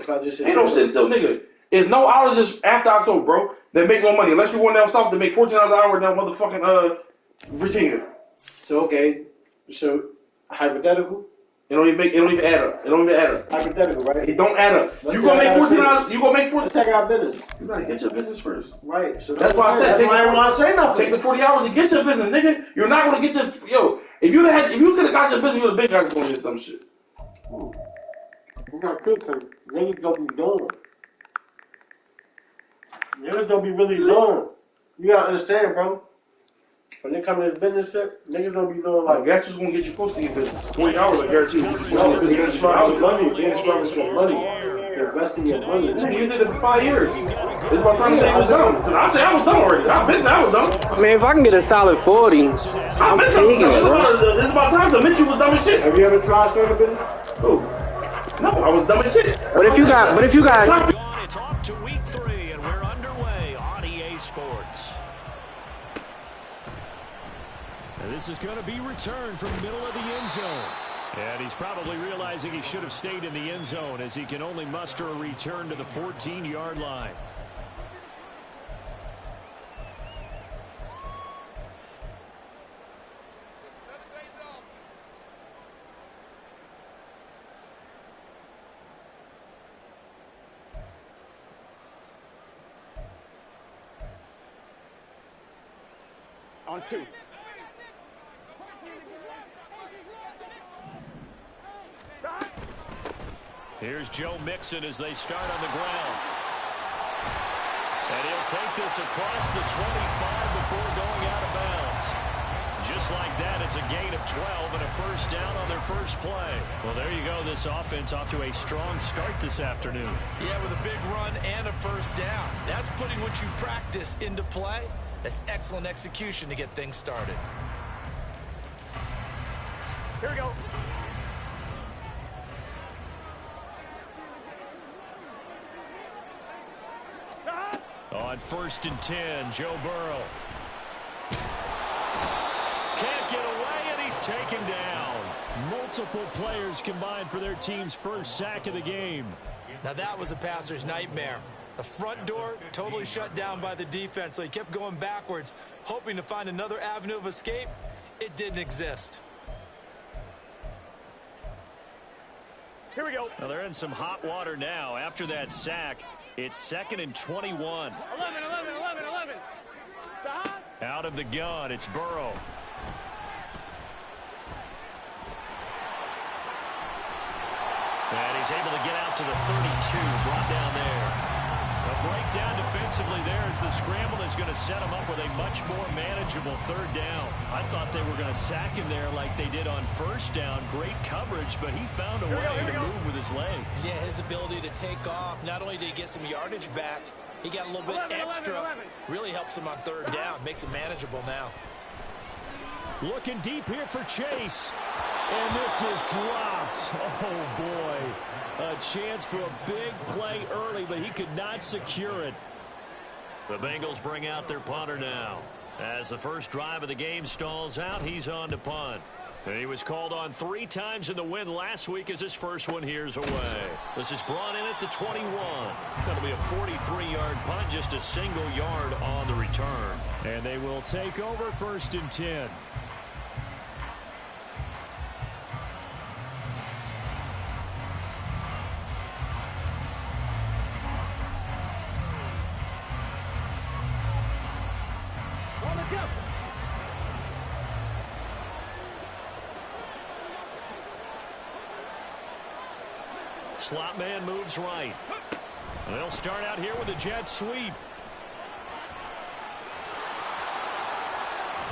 Ain't no standstill, nigga. There's no outages after October, bro. They make no money unless you're going down south. They make $14 an hour down motherfucking Virginia. So okay, so hypothetical. It don't even add up. Hypothetical, right? It don't add up. You gonna make $14. You gonna make $14. Let's take our business. You gotta get your business first. Right. So that's why I said. That's why I didn't want to say nothing. Take the 40 hours to get your business, nigga. You're not gonna get your If you could have got your business, you would have been got going this dumb shit. We got good because niggas don't be doing. Niggas don't be really doing. You gotta understand, bro. When they come to this business shit, niggas don't be doing like. Guess who's gonna get you close to your business? 20 hours, I guarantee you. Niggas smart with money. Niggas smart with your money. Investing your money. You did it for 5 years. It's about time to say I was done. I say I was done already. I bet I was done. I mean, if I can get a solid 40, I'm taking it, bro. It's about time to admit you was dumb as shit. Have you ever tried starting a business? Who? No, I was dumb as shit. But if you guys. It's off to week 3, and we're underway on EA Sports. And this is going to be returned from the middle of the end zone. And he's probably realizing he should have stayed in the end zone as he can only muster a return to the 14-yard line. On 2. Here's Joe Mixon as they start on the ground. And he'll take this across the 25 before going out of bounds. Just like that, it's a gain of 12 and a first down on their first play. Well, there you go. This offense off to a strong start this afternoon. Yeah, with a big run and a first down. That's putting what you practice into play. That's excellent execution to get things started. Here we go. On 1st and 10, Joe Burrow. Can't get away, and he's taken down. Multiple players combined for their team's first sack of the game. Now that was a passer's nightmare. The front door totally shut down by the defense, so he kept going backwards, hoping to find another avenue of escape. It didn't exist. Here we go. Now they're in some hot water now. After that sack, it's 2nd and 21. 11. Out of the gun, it's Burrow. And he's able to get out to the 32, brought down there. A breakdown defensively there as the scramble is going to set him up with a much more manageable 3rd down. I thought they were going to sack him there like they did on 1st down. Great coverage, but he found a way to move with his legs. Yeah, his ability to take off. Not only did he get some yardage back, he got a little bit extra. Really helps him on 3rd down. Makes it manageable now. Looking deep here for Chase. And this is dropped. Oh, boy. A chance for a big play early, but he could not secure it. The Bengals bring out their punter now. As the first drive of the game stalls out, he's on to punt. And he was called on 3 times in the win last week as his first one here's away. This is brought in at the 21. That'll be a 43-yard punt, just a single yard on the return. And they will take over 1st and 10. Slot man moves right. They'll start out here with a jet sweep.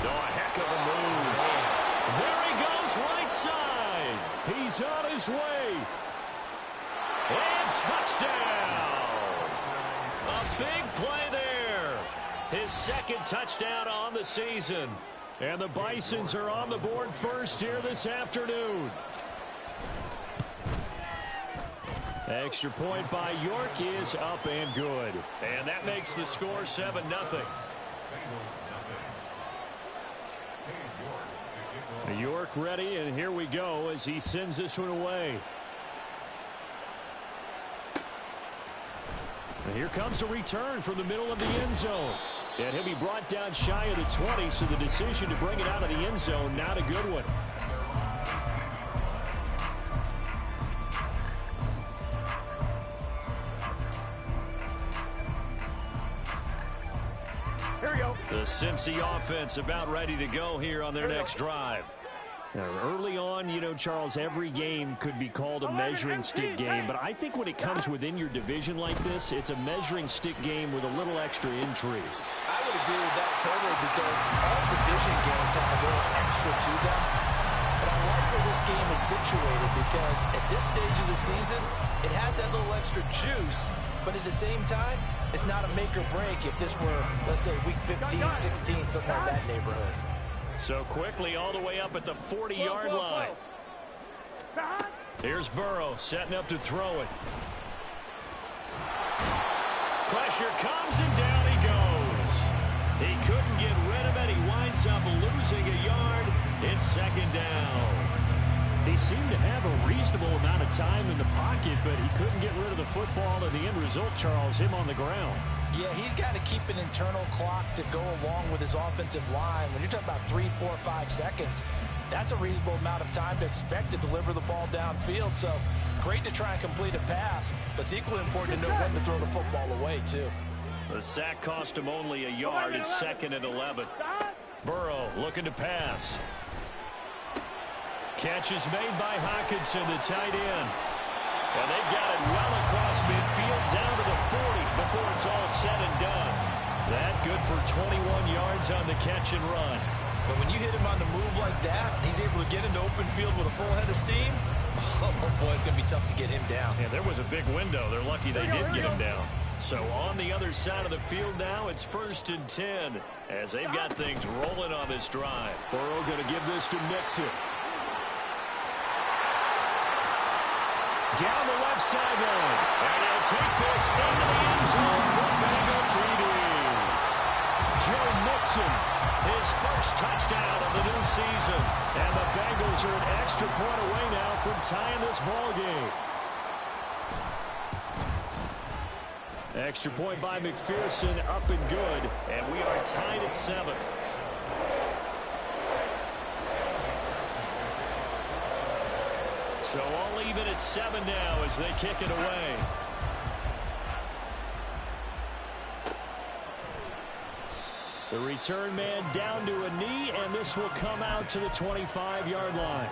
Oh, a heck of a move. There he goes right side. He's on his way. And touchdown. A big play there. His 2nd touchdown on the season. And the Bisons are on the board first here this afternoon. Extra point by York is up and good. And that makes the score 7-0. York ready, and here we go as he sends this one away. And here comes a return from the middle of the end zone. And he'll be brought down shy of the 20, so the decision to bring it out of the end zone, not a good one. Here we go. The Cincy offense about ready to go here on their next drive. Now, early on, you know, Charles, every game could be called a measuring stick game, but I think when it comes within your division like this, it's a measuring stick game with a little extra intrigue. I would agree with that totally because all division games have a little extra to them. But I like where this game is situated because at this stage of the season, it has that little extra juice, but at the same time, it's not a make or break if this were, let's say, week 15, 16, somewhere in that neighborhood. So quickly all the way up at the 40-yard line. Here's Burrow setting up to throw it. Pressure comes and down he goes. He couldn't get rid of it. He winds up losing a yard in second down. He seemed to have a reasonable amount of time in the pocket, but he couldn't get rid of the football, and the end result, Charles, him on the ground. Yeah, he's got to keep an internal clock to go along with his offensive line. When you're talking about 3, 4, 5 seconds, that's a reasonable amount of time to expect to deliver the ball downfield. So great to try and complete a pass, but it's equally important to know when to throw the football away, too. The sack cost him only a yard. It's 2nd and 11. Burrow looking to pass. Catch is made by Hockenson, the tight end. And they've got it well across midfield down to the 40 before it's all said and done. That good for 21 yards on the catch and run. But when you hit him on the move like that, he's able to get into open field with a full head of steam, oh boy, it's going to be tough to get him down. Yeah, there was a big window. They're lucky they did get him down. So on the other side of the field now, it's 1st and 10 as they've got things rolling on this drive. Burrow going to give this to Mixon. Down the left sideline. And he'll take this into the end zone for Bengal TD. Joe Mixon, his first touchdown of the new season. And the Bengals are an extra point away now from tying this ball game. Extra point by McPherson, up and good. And we are tied at 7. So all even at 7 now as they kick it away. The return man down to a knee, and this will come out to the 25-yard line.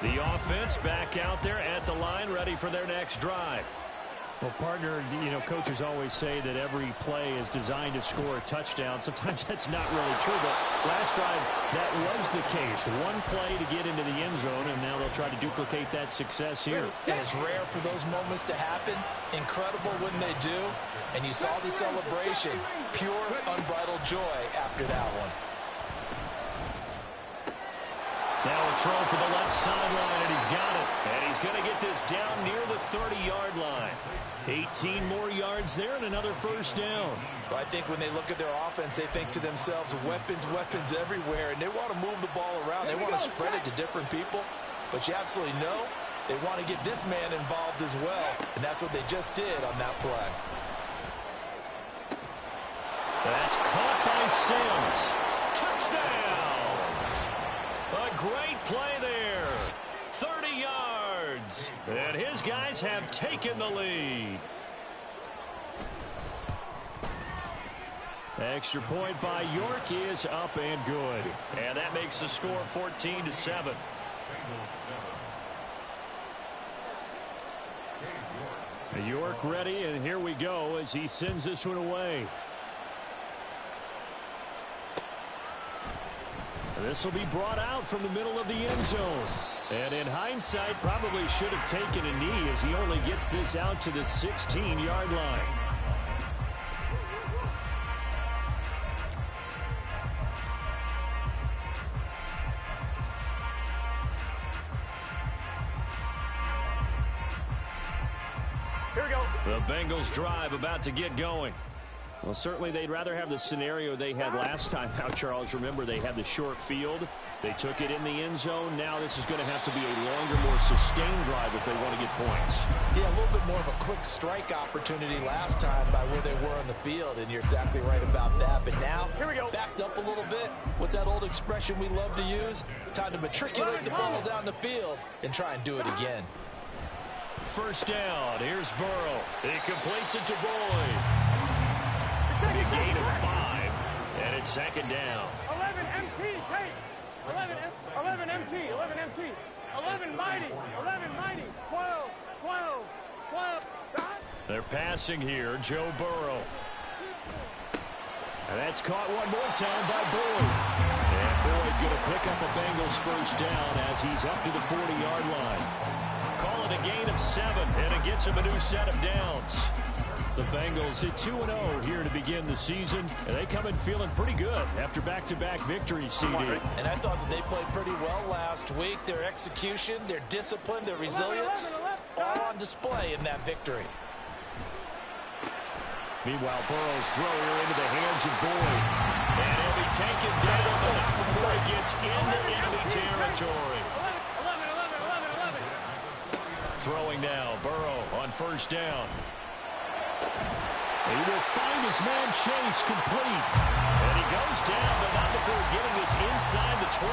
The offense back out there at the line, ready for their next drive. Well, partner, you know, coaches always say that every play is designed to score a touchdown. Sometimes that's not really true, but last drive, that was the case. One play to get into the end zone, and now they'll try to duplicate that success here. And it's rare for those moments to happen. Incredible when they do. And you saw the celebration. Pure, unbridled joy after that one. Now a throw for the left sideline, and he's got it. And he's going to get this down near the 30-yard line. 18 more yards there and another first down. Well, I think when they look at their offense, they think to themselves, weapons, weapons everywhere. And they want to move the ball around. They want to spread it to different people. But you absolutely know they want to get this man involved as well. And that's what they just did on that play. That's caught by Sims. Touchdown! A great play there. 30 yards. And his guys have taken the lead. Extra point by York is up and good. And that makes the score 14-7. York ready, and here we go as he sends this one away. This will be brought out from the middle of the end zone. And in hindsight, probably should have taken a knee as he only gets this out to the 16-yard line. Here we go. The Bengals drive about to get going. Well, certainly they'd rather have the scenario they had last time out, Charles. Remember, they had the short field. They took it in the end zone. Now this is going to have to be a longer, more sustained drive if they want to get points. Yeah, a little bit more of a quick strike opportunity last time by where they were on the field, and you're exactly right about that. But now, Here we go. backed up a little bit. What's that old expression we love to use? Time to matriculate the ball down the field and try and do it again. First down. Here's Burrow. He completes it to Boyd. A gain of 5, and it's second down. 11 MT, take. 11 MT, 11 MT. 11 mighty, 11 mighty. 12, 12, 12. They're passing here. Joe Burrow. And that's caught one more time by Boyd. And Boyd going to pick up a Bengals first down as he's up to the 40-yard line. Call it a gain of 7, and it gets him a new set of downs. The Bengals hit 2-0 here to begin the season, and they come in feeling pretty good after back-to-back victories, CD. And I thought that they played pretty well last week. Their execution, their discipline, their resilience, all on display in that victory. Meanwhile, Burrow's throw here into the hands of Boyd. And he'll be taken down, but not before he gets into enemy territory. 11. Throwing now, Burrow on first down. He will find his man Chase complete. And he goes down, but not before getting this inside the 25.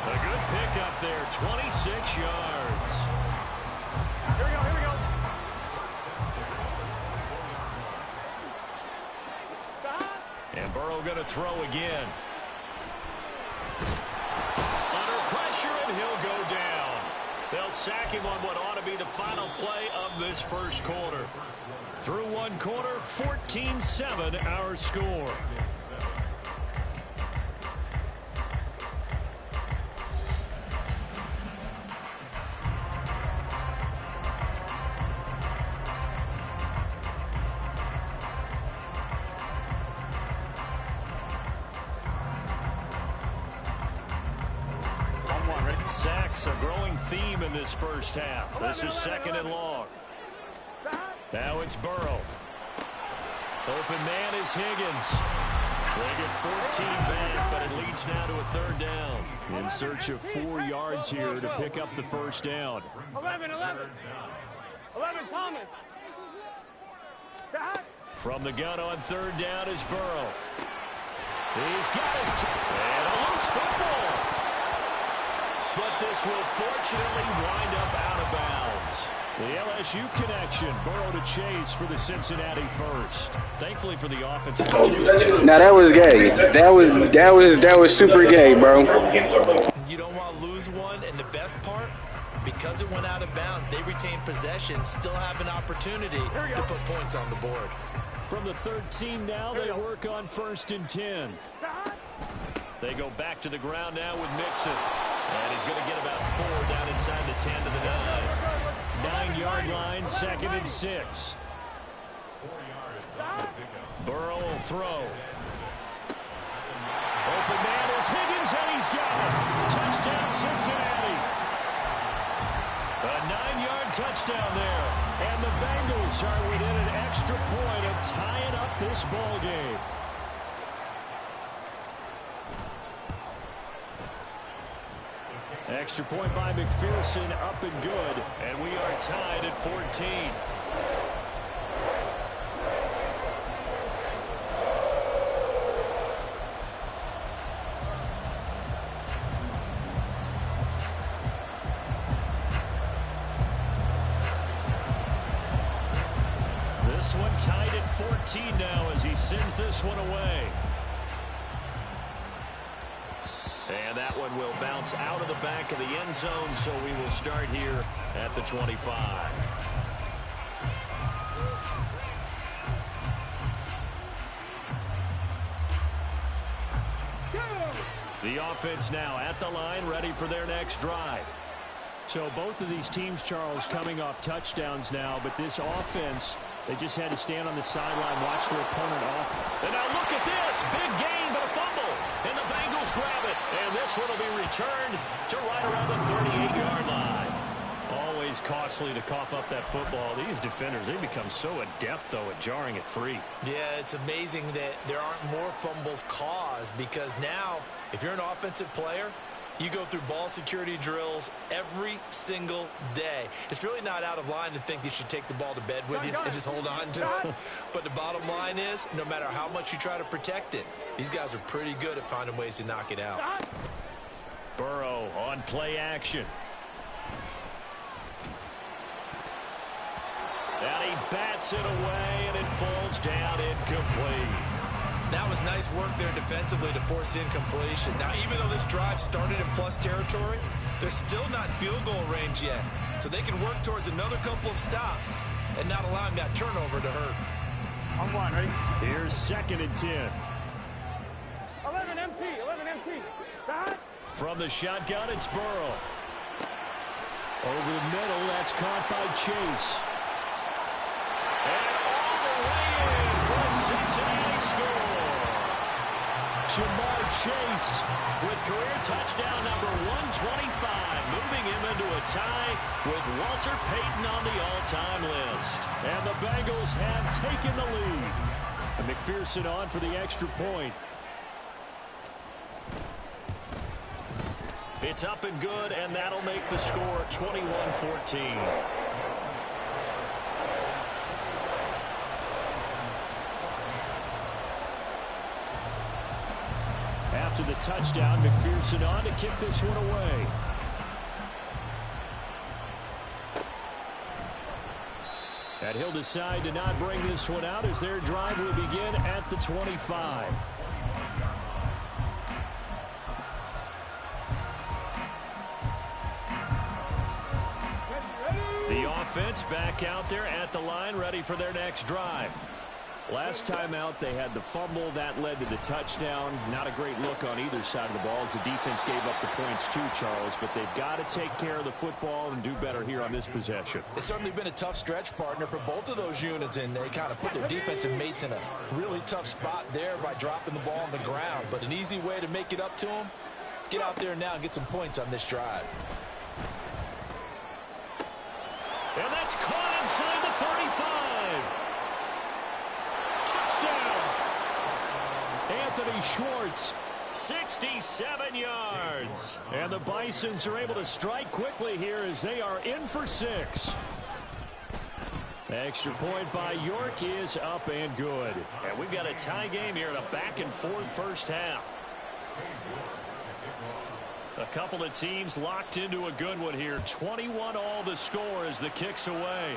A good pickup there, 26 yards. Here we go, here we go. And Burrow going to throw again. Under pressure, and he'll go down. They'll sack him on what ought to be the final play of this first quarter. Through one quarter, 14-7 our score. Sacks, a growing theme in this first half. This is second and long. Now it's Burrow. Open man is Higgins. They get 14 back, but it leads now to a third down. In search of 4 yards here to pick up the first down. 11 Thomas. From the gun on third down is Burrow. He's got his and a loose football. But this will fortunately wind up out of bounds. The LSU connection, Burrow to Chase for the Cincinnati first. Thankfully for the offense. Now that was gay. That was super gay, bro. You don't want to lose one, and the best part, because it went out of bounds, they retain possession, still have an opportunity to put points on the board. From the 13 now, they work on 1st and 10. They go back to the ground now with Mixon. And he's going to get about 4 down inside the 10 to the 9. 9-yard line, 2nd and 6. Burrow will throw. Open man is Higgins, and he's got it. Touchdown, Cincinnati. A 9-yard touchdown there. And the Bengals are within an extra point of tying up this ball game. Extra point by McPherson, up and good. And we are tied at 14. This one tied at 14 now as he sends this one away. And that one will bounce out of the back of the end zone, so we will start here at the 25. The offense now at the line, ready for their next drive. So both of these teams, Charles, coming off touchdowns now, but this offense, they just had to stand on the sideline, watch their opponent off. And now look at this, big gain, but a fumble. And the Bengals grab it. And this one will be returned to right around the 38-yard line. Always costly to cough up that football. These defenders, they become so adept, though, at jarring it free. Yeah, it's amazing that there aren't more fumbles caused because now, if you're an offensive player, you go through ball security drills every single day. It's really not out of line to think you should take the ball to bed with you and just hold on to it. But the bottom line is, no matter how much you try to protect it, these guys are pretty good at finding ways to knock it out. Burrow on play action. And he bats it away, and it falls down incomplete. That was nice work there defensively to force incompletion. Now, even though this drive started in plus territory, they're still not in field goal range yet. So they can work towards another couple of stops and not allowing that turnover to hurt. On one, ready? Here's 2nd and 10. 11 MT, 11 MT. Stop. From the shotgun, it's Burrow. Over the middle, that's caught by Chase. And all the way in for a Cincinnati score. Jamar Chase with career touchdown number 125, moving him into a tie with Walter Payton on the all-time list. And the Bengals have taken the lead. And McPherson on for the extra point. It's up and good, and that'll make the score 21-14. After the touchdown, McPherson on to kick this one away. And he'll decide to not bring this one out as their drive will begin at the 25. The offense back out there at the line, ready for their next drive. Last time out, they had the fumble. That led to the touchdown. Not a great look on either side of the ball as the defense gave up the points too, Charles. But they've got to take care of the football and do better here on this possession. It's certainly been a tough stretch, partner, for both of those units, and they kind of put their defensive mates in a really tough spot there by dropping the ball on the ground. But an easy way to make it up to them, get out there now and get some points on this drive. And that's caught inside the 35. Touchdown! Anthony Schwartz, 67 yards. And the Bisons are able to strike quickly here as they are in for 6. Extra point by York is up and good. And we've got a tie game here in a back-and-forth first half. A couple of teams locked into a good one here. 21-all the score as the kick's away.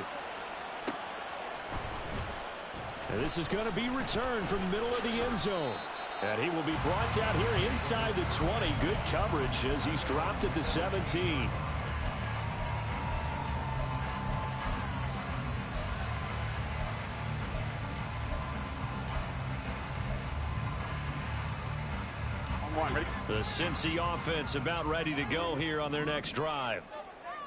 And this is going to be returned from the middle of the end zone. And he will be brought down here inside the 20. Good coverage as he's dropped at the 17. The Cincy offense about ready to go here on their next drive.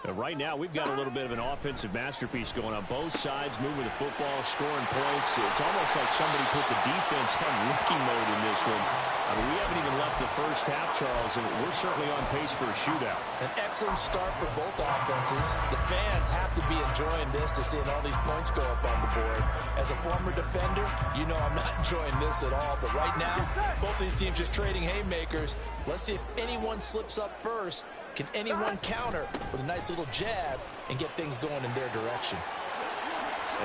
Right now, we've got a little bit of an offensive masterpiece going on both sides, moving the football, scoring points. It's almost like somebody put the defense on rookie mode in this one. I mean, we haven't even left the first half, Charles, and we're certainly on pace for a shootout. An excellent start for both offenses. The fans have to be enjoying this to seeing all these points go up on the board. As a former defender, you know I'm not enjoying this at all. But right now, both these teams just trading haymakers. Let's see if anyone slips up first. Can anyone counter with a nice little jab and get things going in their direction?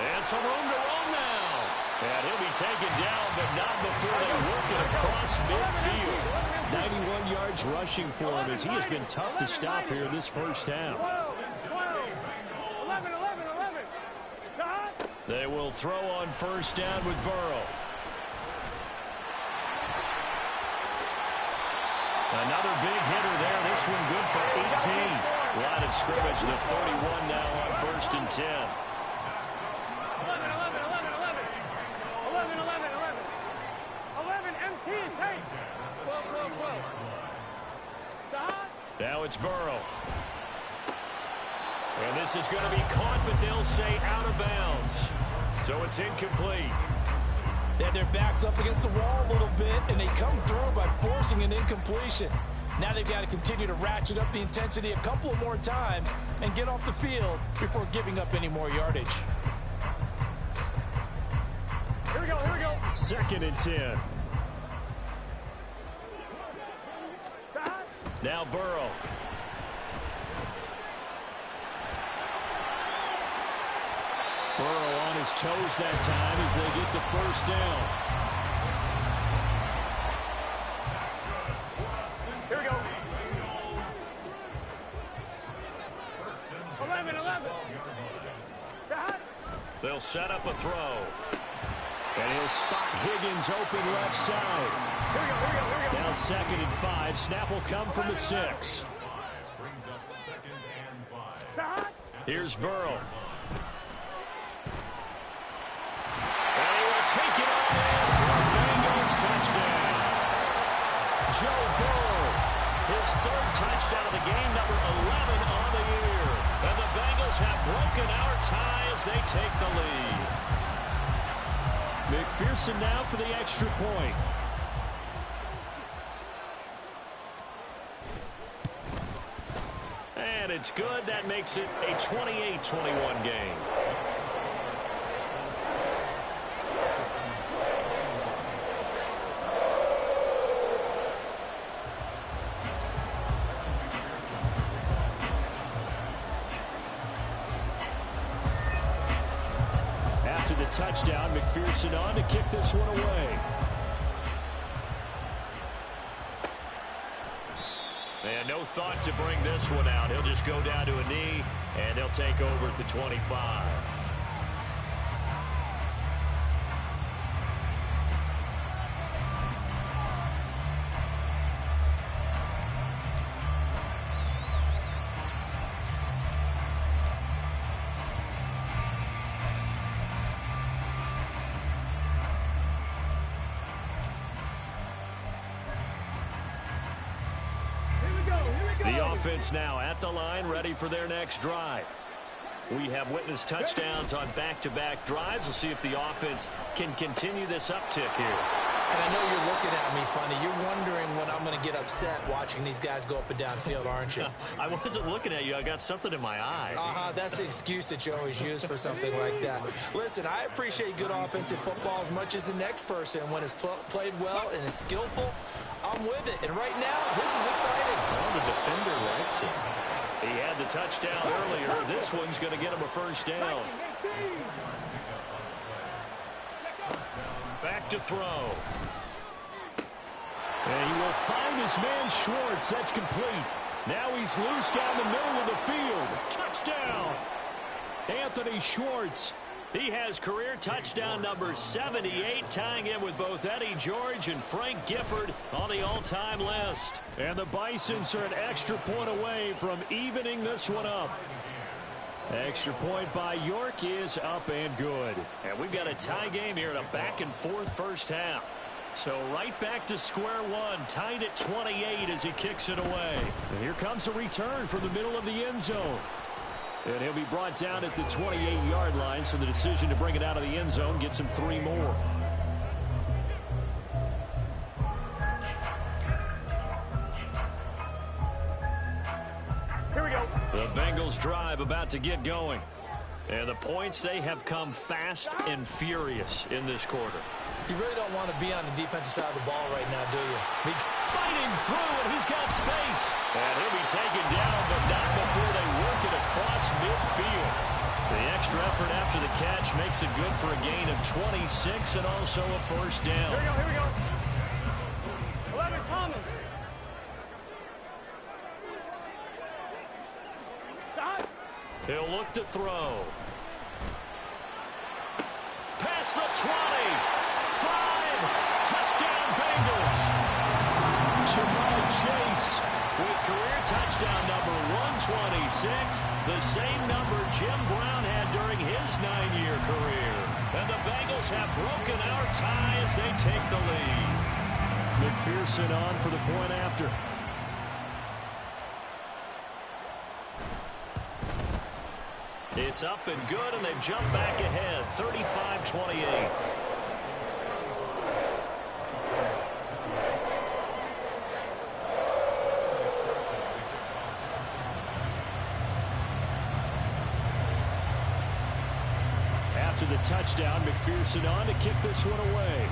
And some room to run now. And he'll be taken down, but not before they work it across midfield. 91 yards rushing for him as he has been tough to stop here this first half. 11, 11, 11. They will throw on first down with Burrow. Another big hitter there. This one good for 18. Line of scrimmage, the 31 now on 1st and 10. 11, 11, 11, 11. 11, 11, 11. 11 MT is hey. 12, 12, 12. Now it's Burrow. And this is going to be caught, but they'll say out of bounds. So it's incomplete. They had their backs up against the wall a little bit, and they come through by forcing an incompletion. Now they've got to continue to ratchet up the intensity a couple more times and get off the field before giving up any more yardage. Here we go, here we go. 2nd and 10. Now Burrow. Burrow on his toes that time as they get the first down. Here we go. 11. They'll set up a throw. And he'll spot Higgins open left side. Here we go. Now 2nd and 5. Snap will come from the 6. Here's Burrow. And he will take it all in for a Bengals touchdown. Joe Burrow, his 3rd touchdown of the game, number 11 on the year. And the Bengals have broken our tie as they take the lead. McPherson now for the extra point. And it's good. That makes it a 28-21 game. After the touchdown, McPherson on to kick this one away. And no thought to bring this one out. He'll just go down to a knee, and they'll take over at the 25. The offense now at the line, ready for their next drive. We have witnessed touchdowns on back-to-back drives. We'll see if the offense can continue this uptick here. And I know you're looking at me funny. You're wondering when I'm going to get upset watching these guys go up and down field, aren't you? I wasn't looking at you. I got something in my eye. That's the excuse that you always use for something like that. Listen, I appreciate good offensive football as much as the next person. When it's played well and is skillful, I'm with it. And right now, this is exciting. Well, the defender likes it. He had the touchdown earlier. This one's going to get him a first down. Back to throw. And he will find his man Schwartz. That's complete. Now he's loose down the middle of the field. Touchdown! Anthony Schwartz. He has career touchdown number 78, tying in with both Eddie George and Frank Gifford on the all-time list. And the Bisons are an extra point away from evening this one up. Extra point by York is up and good. And we've got a tie game here in a back-and-forth first half. So right back to square one, tied at 28 as he kicks it away. And here comes a return from the middle of the end zone. And he'll be brought down at the 28-yard line, so the decision to bring it out of the end zone gets him 3 more. Here we go. The Bengals drive about to get going. And the points, they have come fast and furious in this quarter. You really don't want to be on the defensive side of the ball right now, do you? He's fighting through, and he's got space. And he'll be taken down, but not before they work it across midfield. The extra effort after the catch makes it good for a gain of 26 and also a first down. Here we go. 11 Thomas. Stop. He'll look to throw. Past the 20. 5. Touchdown Bengals. Jamal Chase with career touchdown number 126, the same number Jim Brown had during his 9-year career. And the Bengals have broken our tie as they take the lead. McPherson on for the point after. It's up and good, and they've jumped back ahead, 35-28. after the touchdown. McPherson on to kick this one away.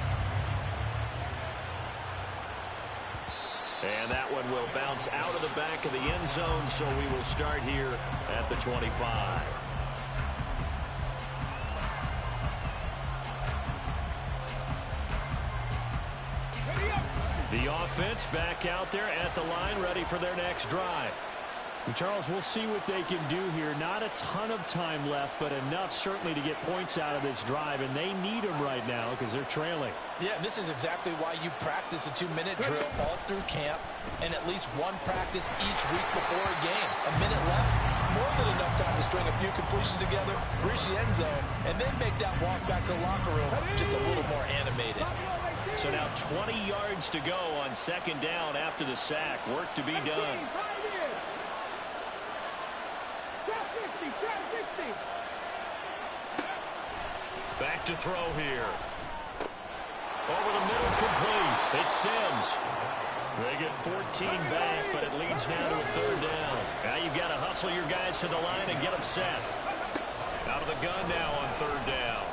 And that one will bounce out of the back of the end zone, so we will start here at the 25. The offense back out there at the line, ready for their next drive. And Charles, we'll see what they can do here. Not a ton of time left, but enough certainly to get points out of this drive, and they need them right now because they're trailing. Yeah, this is exactly why you practice a 2-minute drill all through camp and at least one practice each week before a game. A minute left, more than enough time to string a few completions together, reach the end zone, and then make that walk back to the locker room just a little more animated. So now 20 yards to go on second down after the sack. Work to be done. Back to throw here. Over the middle, complete. It's Sims. They get 14 back, but it leads now to a third down. Now you've got to hustle your guys to the line and get them set. Out of the gun now on third down.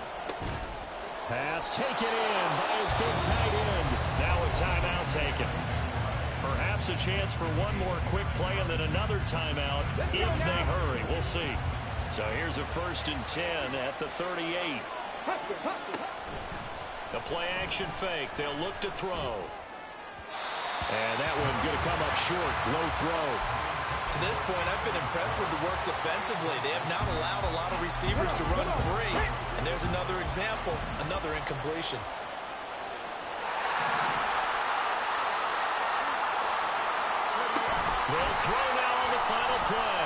Pass taken in by his big tight end. Now a timeout taken. Perhaps a chance for one more quick play and then another timeout if they hurry. We'll see. So here's a 1st and 10 at the 38. The play action fake. They'll look to throw. And that one going to come up short. Low throw. To this point, I've been impressed with the work defensively. They have not allowed a lot of receivers to run free. And there's another example, another incompletion. They'll throw now on the final play.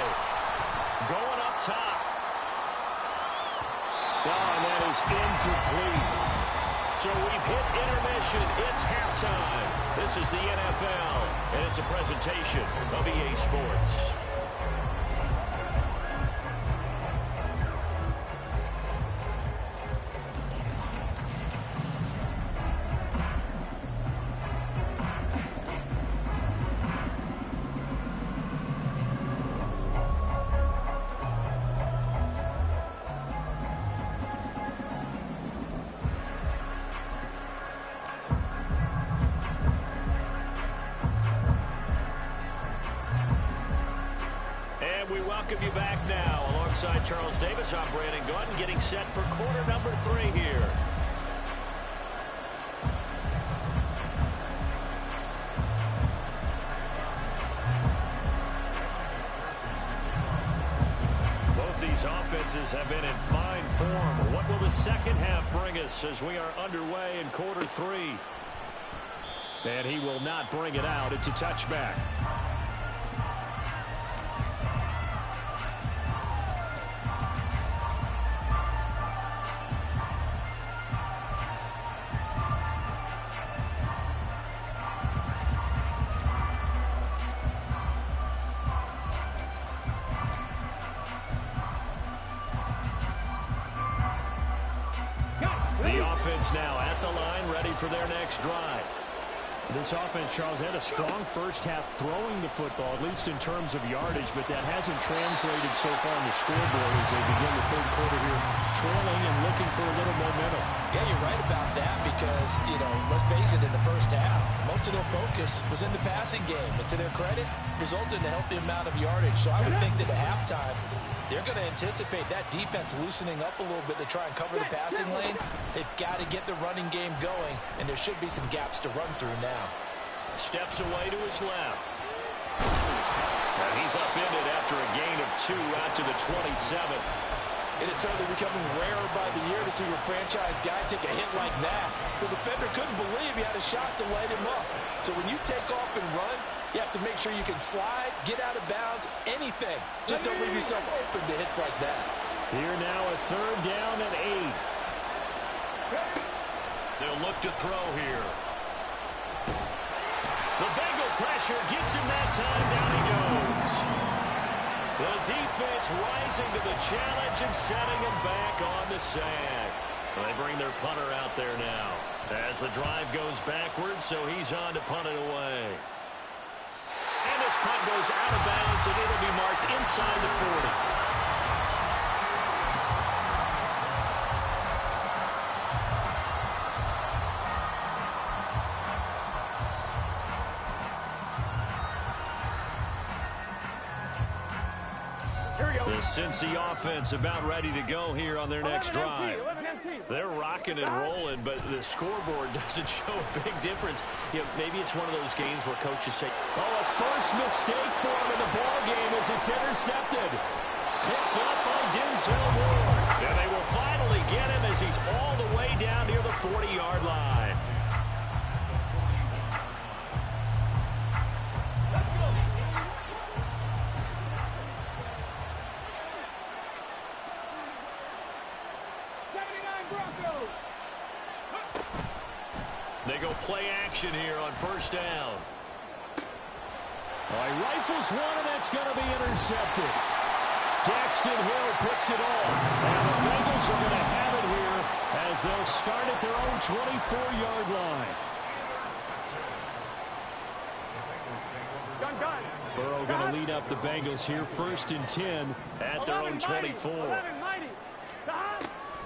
Going up top. Oh, and that is incomplete. So we've hit intermission. It's halftime. This is the NFL, and it's a presentation of EA Sports. Welcome you back now. Alongside Charles Davis, I'm Brandon Gunn, getting set for quarter number 3 here. Both these offenses have been in fine form. What will the second half bring us as we are underway in quarter 3? And he will not bring it out. It's a touchback. Now at the line, ready for their next drive. This offense, Charles, had a strong first half throwing the football, at least in terms of yardage, but that hasn't translated so far on the scoreboard as they begin the third quarter here, trailing and looking for a little momentum. Yeah, you're right about that because, let's face it, in the first half, most of their focus was in the passing game, and to their credit, resulted in a healthy amount of yardage. So I would think that at halftime, they're going to anticipate that defense loosening up a little bit to try and cover the passing lanes. They've got to get the running game going, and there should be some gaps to run through now. Steps away to his left. And he's upended after a gain of 2 out to the 27. It is certainly becoming rarer by the year to see a franchise guy take a hit like that. The defender couldn't believe he had a shot to light him up. So when you take off and run, you have to make sure you can slide, get out of bounds, anything. Just don't leave yourself open to hits like that. Here now a third down and 8. They'll look to throw here. The Bengal pressure gets him that time. Down he goes. The defense rising to the challenge and setting him back on the sack. They bring their punter out there now as the drive goes backwards, so he's on to punt it away. And this punt goes out of bounds, and it'll be marked inside the 40. The Cincy offense about ready to go here on their next drive. They're rocking and rolling, but the scoreboard doesn't show a big difference. You know, maybe it's one of those games where coaches say, oh, a first mistake for him in the ball game as it's intercepted. Picked up by Denzel Ward. And they will finally get him as he's all the way down near the 40-yard line. They go play action here on first down. He rifles one, and that's going to be intercepted. Daxton Hill picks it off. And the Bengals are going to have it here as they'll start at their own 24-yard line. Burrow going to lead up the Bengals here, 1st and 10 at their own 24.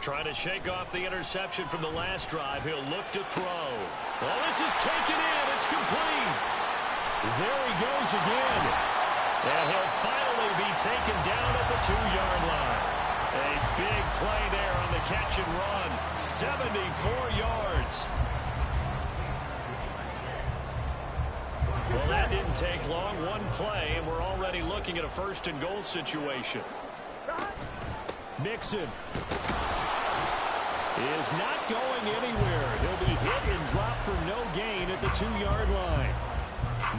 Trying to shake off the interception from the last drive. He'll look to throw. Oh, this is taken in. It's complete. There he goes again. And he'll finally be taken down at the 2-yard line. A big play there on the catch and run. 74 yards. Well, that didn't take long. One play, and we're already looking at a 1st and goal situation. Mixon is not going anywhere. He'll be hit and dropped for no gain at the 2-yard line.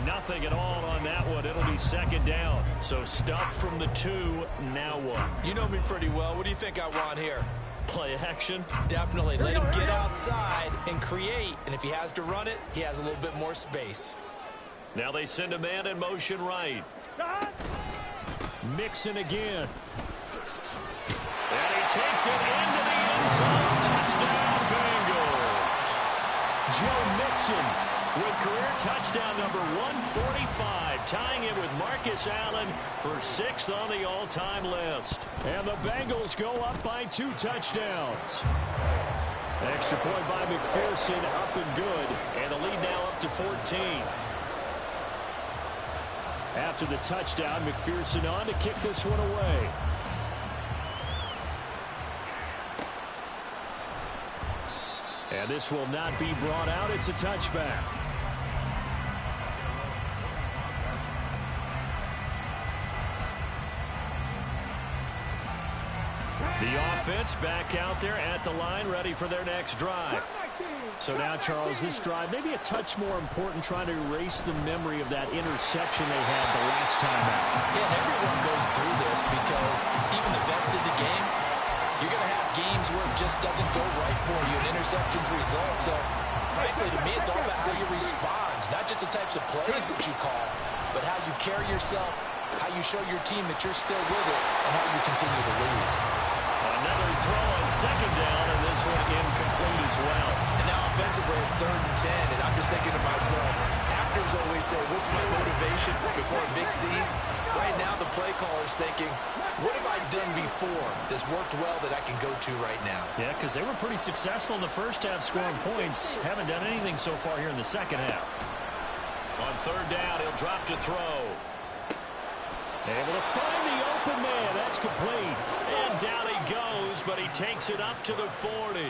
Nothing at all on that one. It'll be 2nd down. So stuff from the 2. Now what? You know me pretty well. What do you think I want here? Play action? Definitely. Let him get outside and create. And if he has to run it, he has a little bit more space. Now they send a man in motion right. Mixon again. And he takes it into the end zone. Touchdown, Bengals. Joe Mixon with career touchdown number 145, tying it with Marcus Allen for 6th on the all-time list. And the Bengals go up by 2 touchdowns. Extra point by McPherson, up and good. And the lead now up to 14. After the touchdown, McPherson on to kick this one away. And this will not be brought out. It's a touchback. The offense back out there at the line, ready for their next drive. So now, Charles, this drive maybe a touch more important, trying to erase the memory of that interception they had the last time out. Yeah, and everyone goes through this because even the best in the game, you're going to have games where it just doesn't go right for you, and interceptions result. So, frankly, to me, it's all about how you respond, not just the types of plays that you call, but how you carry yourself, how you show your team that you're still with it, and how you continue to lead. Another throw on 2nd down, and this one incomplete as well. And now offensively it's 3rd and 10, and I'm just thinking to myself, actors always say, what's my motivation before a big scene? Right now the play caller's thinking, what have I done before that's worked well that I can go to right now? Yeah, because they were pretty successful in the first half scoring points. Haven't done anything so far here in the second half. On 3rd down, he'll drop to throw. Able to find the open man. That's complete. And down he goes, but he takes it up to the 40.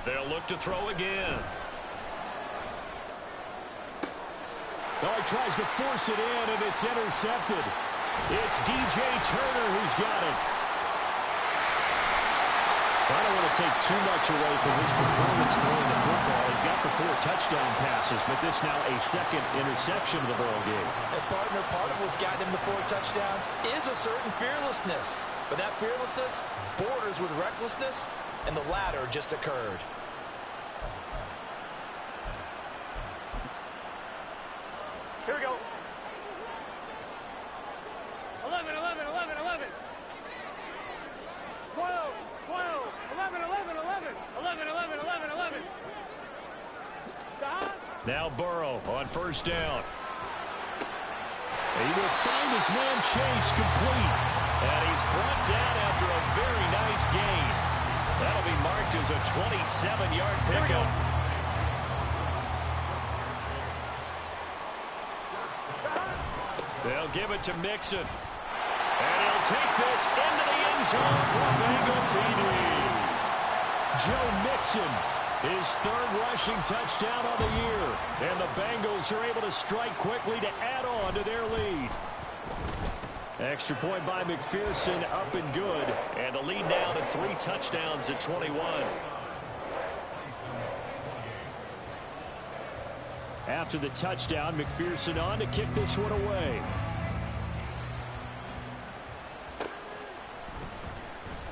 They'll look to throw again. Oh, he tries to force it in, and it's intercepted. It's DJ Turner who's got it. I don't want to take too much away from his performance throwing the football. He's got the 4 touchdown passes, but this now a 2nd interception of the ball game. And partner, part of what's gotten him the 4 touchdowns is a certain fearlessness. But that fearlessness borders with recklessness, and the latter just occurred. Here we go. 11, 11, 11, 11. 12, 12, 11, 11, 11. 11, 11, 11, 11. Now Burrow on 1st down. He will find his man Chase complete. And he's brought down after a very nice gain. That'll be marked as a 27-yard pickup. They'll give it to Mixon. And he'll take this into the end zone for Bengal TD. Joe Mixon, his third rushing touchdown on the year. And the Bengals are able to strike quickly to add on to their lead. Extra point by McPherson, up and good. And the lead now to 3 touchdowns at 21. After the touchdown, McPherson on to kick this one away.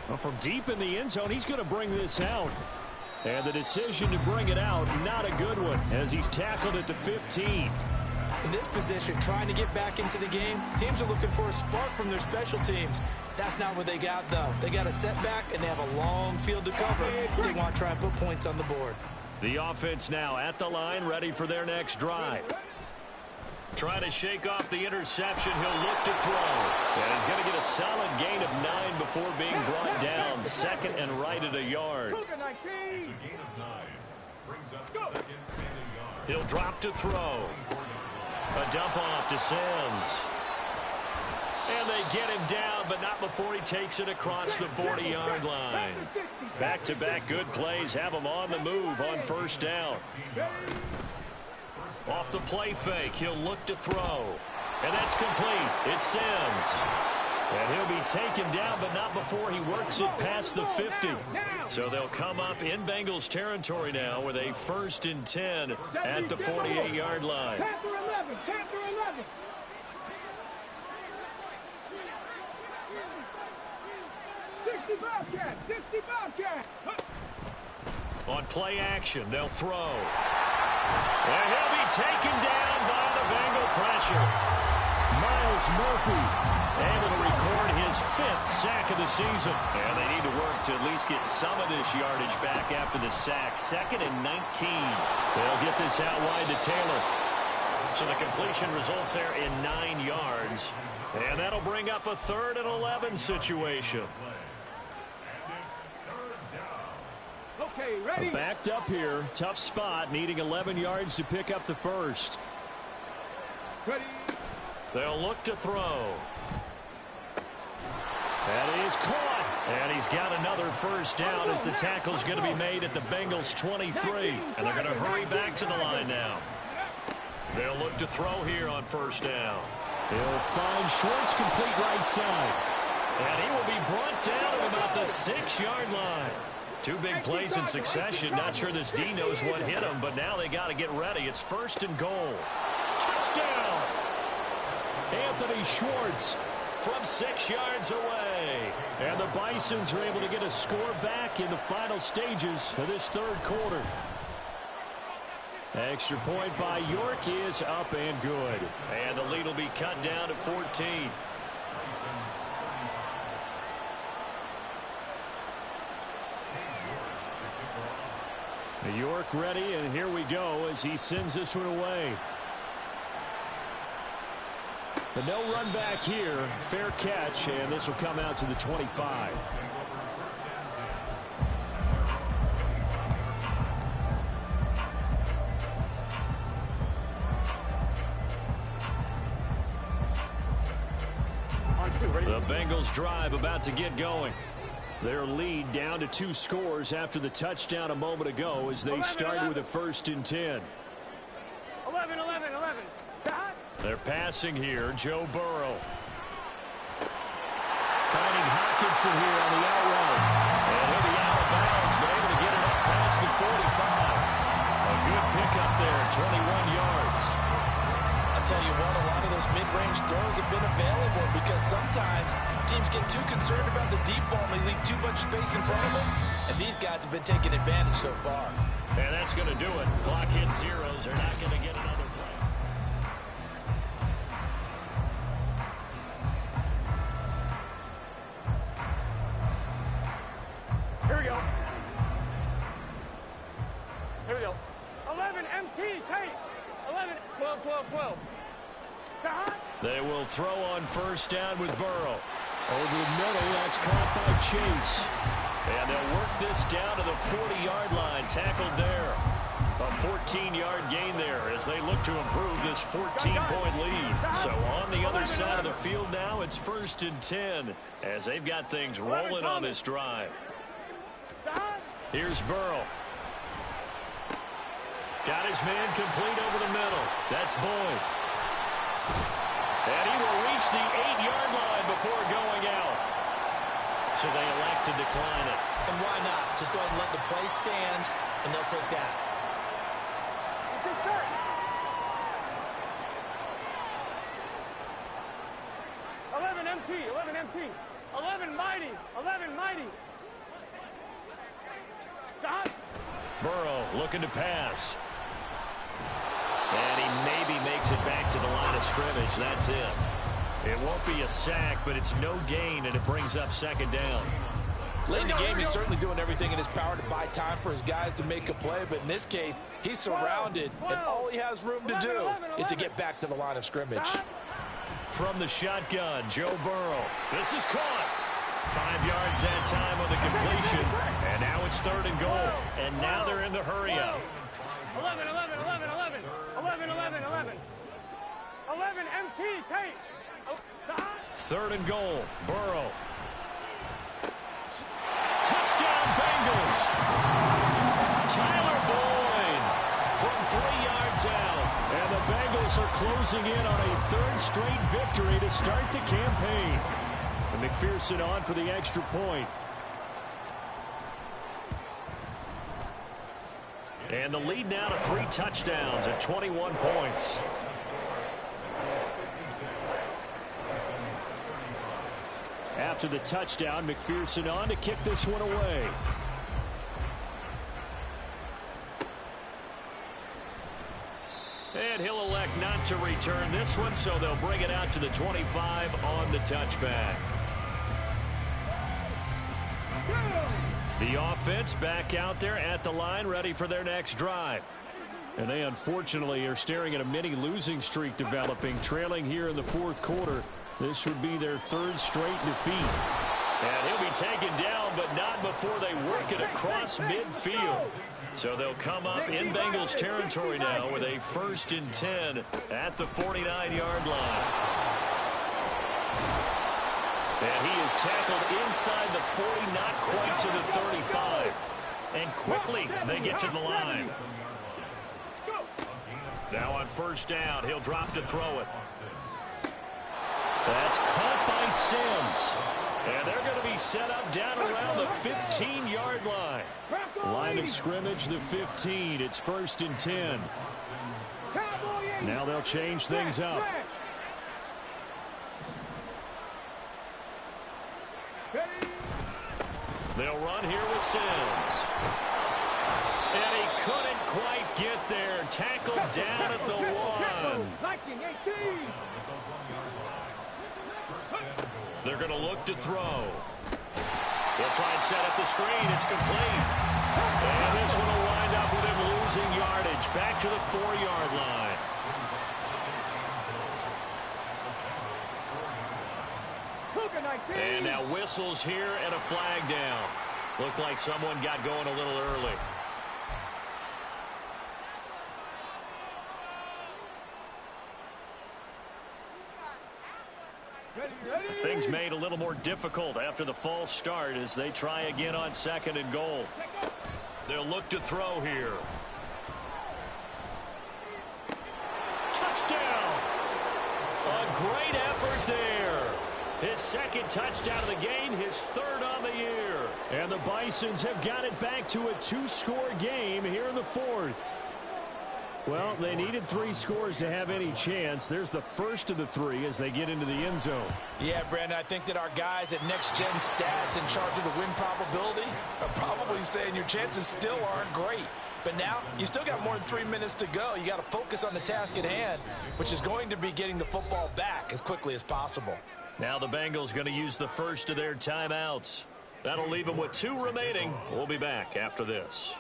Well, from deep in the end zone, he's going to bring this out. And the decision to bring it out, not a good one, as he's tackled at the 15. In this position, trying to get back into the game, teams are looking for a spark from their special teams. That's not what they got, though. They got a setback, and they have a long field to cover if they want to try and put points on the board. The offense now at the line, ready for their next drive. Trying to shake off the interception. He'll look to throw. And he's going to get a solid gain of 9 before being brought down. Second and right at a yard. It's a gain of 9. Brings up second and a yard. He'll drop to throw. A dump off to Sims. And they get him down, but not before he takes it across the 40-yard line. Back-to-back good plays have him on the move on first down. Off the play fake, he'll look to throw. And that's complete. It's Sims. And he'll be taken down, but not before he works it past the 50. So they'll come up in Bengals territory now with a 1st and 10 at the 48-yard line. Panther 11, Panther 11. On play action, they'll throw. And he'll be taken down by the Bengal pressure. Miles Murphy able to record his 5th sack of the season. And they need to work to at least get some of this yardage back after the sack. 2nd and 19. They'll get this out wide to Taylor. So the completion results there in 9 yards. And that'll bring up a 3rd and 11 situation. Okay, ready? Backed up here. Tough spot, needing 11 yards to pick up the first. Ready? They'll look to throw. That is caught. And he's got another first down as the tackle's going to be made at the Bengals 23. And they're going to hurry back to the line now. They'll look to throw here on first down. He'll find Schwartz complete right side. And he will be brought down at about the 6-yard line. 2 big plays in succession. Not sure this D knows what hit him, but now they got to get ready. It's 1st and goal. Touchdown! Anthony Schwartz from 6 yards away. And the Bisons are able to get a score back in the final stages of this 3rd quarter. Extra point by York is up and good. And the lead will be cut down to 14. York ready, and here we go as he sends this one away. But no run back here. Fair catch, and this will come out to the 25. The Bengals drive about to get going. Their lead down to 2 scores after the touchdown a moment ago as they start with a 1st and 10. 11. They're passing here. Joe Burrow. Finding Hawkinson here on the out route. And he'll be out of bounds, but able to get it up past the 45. A good pickup there, 21 yards. I'll tell you what, a lot of those mid-range throws have been available because sometimes teams get too concerned about the deep ball and they leave too much space in front of them, and these guys have been taking advantage so far. And that's going to do it. Clock hits zeros. They're not going to get another play. Here we go. 11 MT, tape. 11, 12. They will throw on first down with Burrow. Over the middle, that's caught by Chase. And they'll work this down to the 40-yard line, tackled there. A 14-yard gain there as they look to improve this 14-point lead. So on the other side of the field now, it's 1st and 10 as they've got things rolling on this drive. Here's Burrow. Got his man complete over the middle. That's Boyd. And he will reach the 8-yard line before going out. So they elect to decline it. And why not? Just go ahead and let the play stand, and they'll take that. 11 MT, 11 MT, 11 mighty, 11 mighty. Stop. Burrow looking to pass. And he maybe makes it back to the line of scrimmage. That's it. It won't be a sack, but it's no gain, and it brings up 2nd down. Late in the game, he's certainly doing everything in his power to buy time for his guys to make a play, but in this case, he's surrounded, and all he has room to do is to get back to the line of scrimmage. From the shotgun, Joe Burrow. This is caught. 5 yards that time on the completion, and now it's 3rd and goal. And now they're in the hurry-up. 11, 11, 11, 11, 11, 11, 11. 11 MT, Tate. 3rd and goal, Burrow. Touchdown, Bengals. Tyler Boyd from 3 yards out. And the Bengals are closing in on a 3rd straight victory to start the campaign. And McPherson on for the extra point. And the lead now to 3 touchdowns at 21 points. After the touchdown, McPherson on to kick this one away. And he'll elect not to return this one, so they'll bring it out to the 25 on the touchback. The offense back out there at the line, ready for their next drive. And they unfortunately are staring at a mini losing streak developing, trailing here in the 4th quarter. This would be their 3rd straight defeat. And he'll be taken down, but not before they work it across midfield. So they'll come up in Bengals territory now with a 1st and 10 at the 49-yard line. And he is tackled inside the 40, not quite to the 35. And quickly they get to the line. Now on 1st down, he'll drop to throw it. That's caught by Sims. And they're going to be set up down around the 15-yard line. Line of scrimmage, the 15. It's 1st and 10. Now they'll change things up. They'll run here with Sims. And he couldn't quite get there. Tackled down at the 1. They're going to look to throw. They'll try and set up the screen. It's complete. And this one will wind up with him losing yardage. Back to the 4-yard line. And now whistles here and a flag down. Looked like someone got going a little early. Things made a little more difficult after the false start as they try again on 2nd and goal. They'll look to throw here. Touchdown! A great effort there. His 2nd touchdown of the game, his 3rd on the year. And the Bisons have got it back to a 2-score game here in the 4th. Well, they needed 3 scores to have any chance. There's the first of the 3 as they get into the end zone. Yeah, Brandon, I think that our guys at Next Gen Stats in charge of the win probability are probably saying your chances still aren't great. But now, you still got more than 3 minutes to go. You got to focus on the task at hand, which is going to be getting the football back as quickly as possible. Now the Bengals going to use the first of their timeouts. That'll leave them with 2 remaining. We'll be back after this.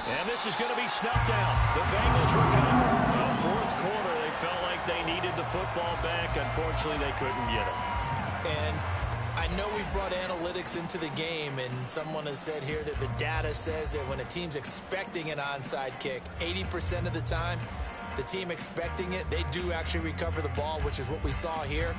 And this is going to be snuffed out. The Bengals recover. Well, 4th quarter, they felt like they needed the the football back. Unfortunately, they couldn't get it. And I know we brought analytics into the game, and someone has said here that the data says that when a team's expecting an onside kick, 80% of the time, the team expecting it, they do actually recover the ball, which is what we saw here.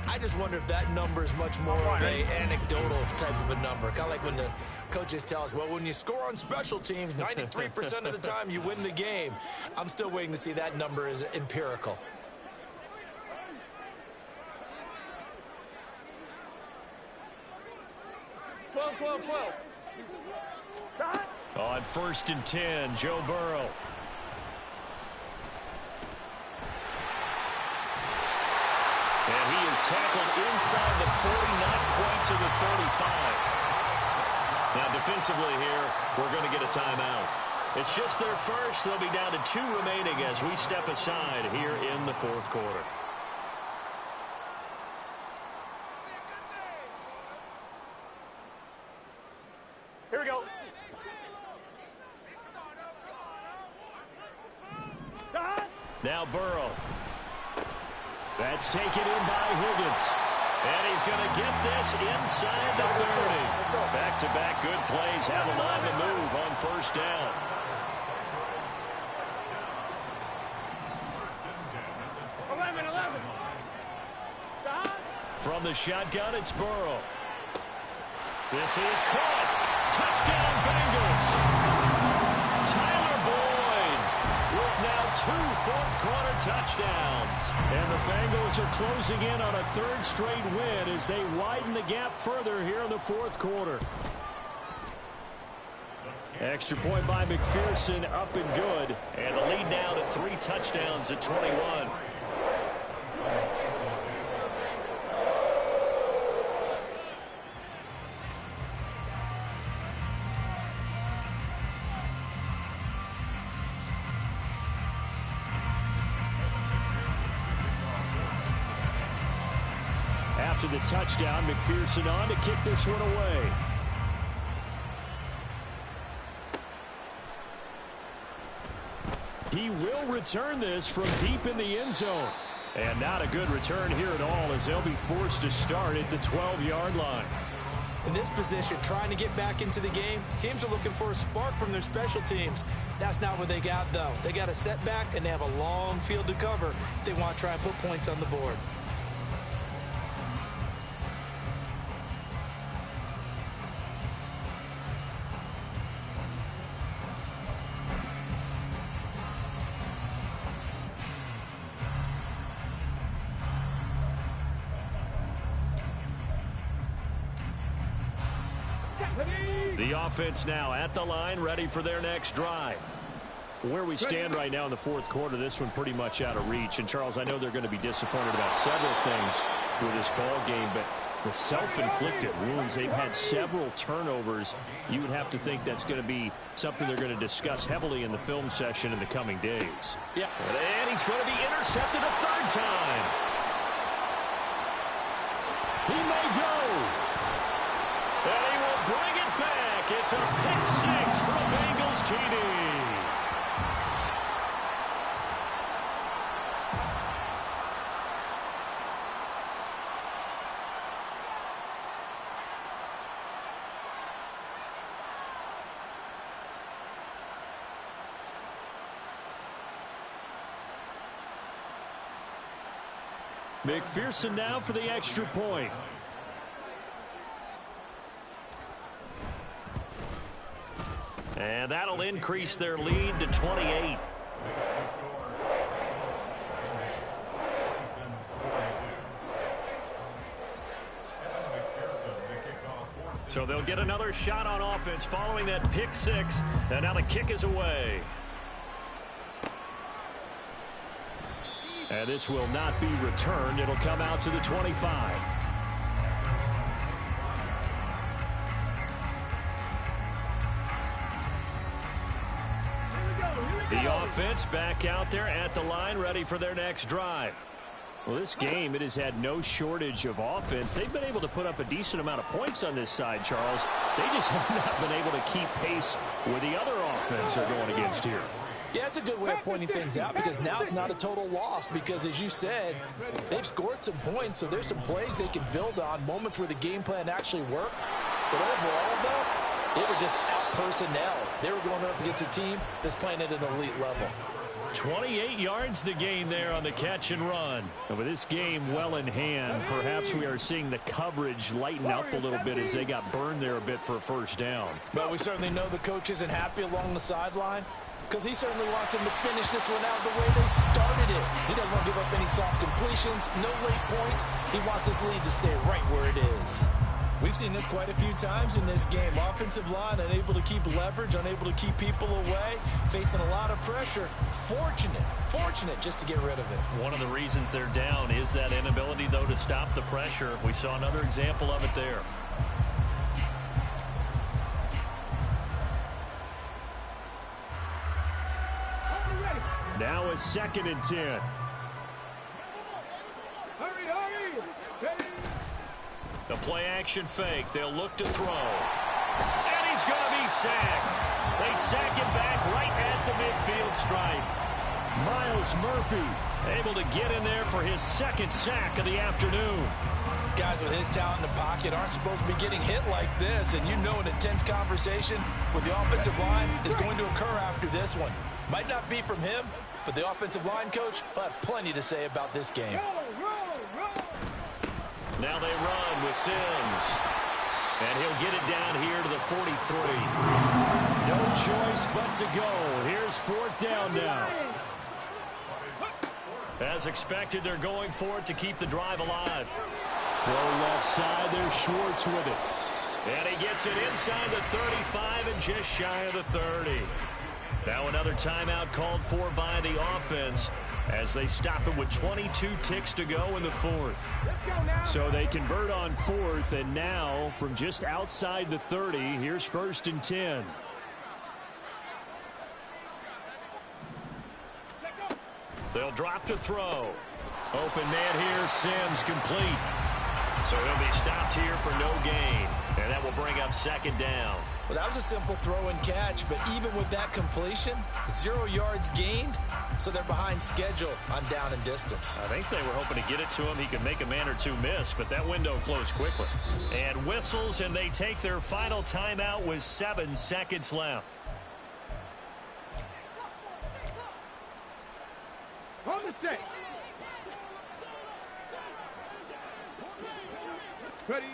I just wonder if that number is much more of a anecdotal type of a number. Kind of like when the coaches tell us, well, when you score on special teams, 93% of the time you win the game. I'm still waiting to see that number is empirical. On 1st and 10, Joe Burrow. And he is tackled inside the 40, not quite to the 35. Now, defensively here, we're going to get a timeout. It's just their first. They'll be down to 2 remaining as we step aside here in the 4th quarter. Here we go. Now Burrow. That's taken in by Higgins. And he's going to get this inside the 30. Back-to-back good plays have allowed the move on 1st down. From the shotgun, it's Burrow. This is caught. Touchdown, Bengals. Tyler Boyd with now 2 fourth-quarter touchdowns. And the Bengals are closing in on a 3rd straight win as they widen the gap further here in the 4th quarter. Extra point by McPherson, up and good. And the lead now to 3 touchdowns at 21. After the touchdown, McPherson on to kick this one away. He will return this from deep in the end zone. And not a good return here at all as they'll be forced to start at the 12-yard line. In this position, trying to get back into the game, teams are looking for a spark from their special teams. That's not what they got, though. They got a setback, and they have a long field to cover if they want to try and put points on the board. The offense now at the line, ready for their next drive. Where we stand right now in the 4th quarter, this one pretty much out of reach. And, Charles, I know they're going to be disappointed about several things with this ball game, but the self-inflicted wounds, they've had several turnovers. You would have to think that's going to be something they're going to discuss heavily in the film session in the coming days. Yeah. And he's going to be intercepted a 3rd time. He may go. And he will bring it back. It's a pick 6 for a Bengals TD. McPherson now for the extra point. And that'll increase their lead to 28. So they'll get another shot on offense following that pick 6. And now the kick is away. And this will not be returned. It'll come out to the 25. The offense back out there at the line, ready for their next drive. Well, this game, it has had no shortage of offense. They've been able to put up a decent amount of points on this side, Charles. They just have not been able to keep pace with the other offense they're going against here. Yeah, it's a good way of pointing things out because now it's not a total loss because, as you said, they've scored some points, so there's some plays they can build on, moments where the game plan actually worked. But overall, though, they were just out-personnel. They were going up against a team that's playing at an elite level. 28 yards the gain there on the catch and run. And with this game well in hand, perhaps we are seeing the coverage lighten up a little bit as they got burned there a bit for a first down. But we certainly know the coach isn't happy along the sideline because he certainly wants them to finish this one out the way they started it. He doesn't want to give up any soft completions, no late points. He wants his lead to stay right where it is. We've seen this quite a few times in this game. Offensive line unable to keep leverage, unable to keep people away, facing a lot of pressure. Fortunate just to get rid of it. One of the reasons they're down is that inability, though, to stop the pressure. We saw another example of it there. Now a 2nd and 10. The play action fake. They'll look to throw. And he's going to be sacked. They sack him back right at the midfield stripe. Miles Murphy able to get in there for his 2nd sack of the afternoon. Guys with his talent in the pocket aren't supposed to be getting hit like this, and you know an intense conversation with the offensive line is going to occur after this one. Might not be from him, but the offensive line coach will have plenty to say about this game. Now they run with Sims. And he'll get it down here to the 43. No choice but to go. Here's 4th down now. As expected, they're going for it to keep the drive alive. Throw left side, there's Schwartz with it. And he gets it inside the 35 and just shy of the 30. Now another timeout called for by the offense as they stop it with 22 ticks to go in the 4th. So they convert on 4th, and now from just outside the 30, here's 1st and 10. They'll drop to throw. Open man here, Sims complete. So he'll be stopped here for no gain, and that will bring up 2nd down. Well, that was a simple throw and catch, but even with that completion, 0 yards gained, so they're behind schedule on down and distance. I think they were hoping to get it to him. He could make a man or two miss, but that window closed quickly. And whistles, and they take their final timeout with 7 seconds left. On the set. Ready.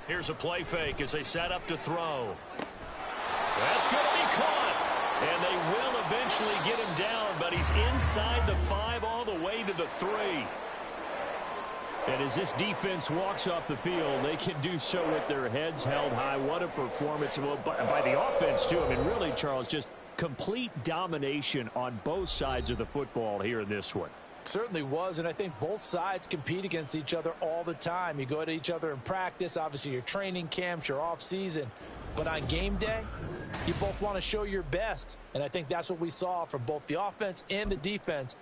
Here's a play fake as they set up to throw. That's going to be caught. And they will eventually get him down, but he's inside the 5 all the way to the 3. And as this defense walks off the field, they can do so with their heads held high. What a performance by the offense, too. I mean, really, Charles, just complete domination on both sides of the football here in this one. Certainly was, and I think both sides compete against each other all the time. You go at each other in practice, obviously your training camps, your off season, but on game day, you both want to show your best, and I think that's what we saw from both the offense and the defense.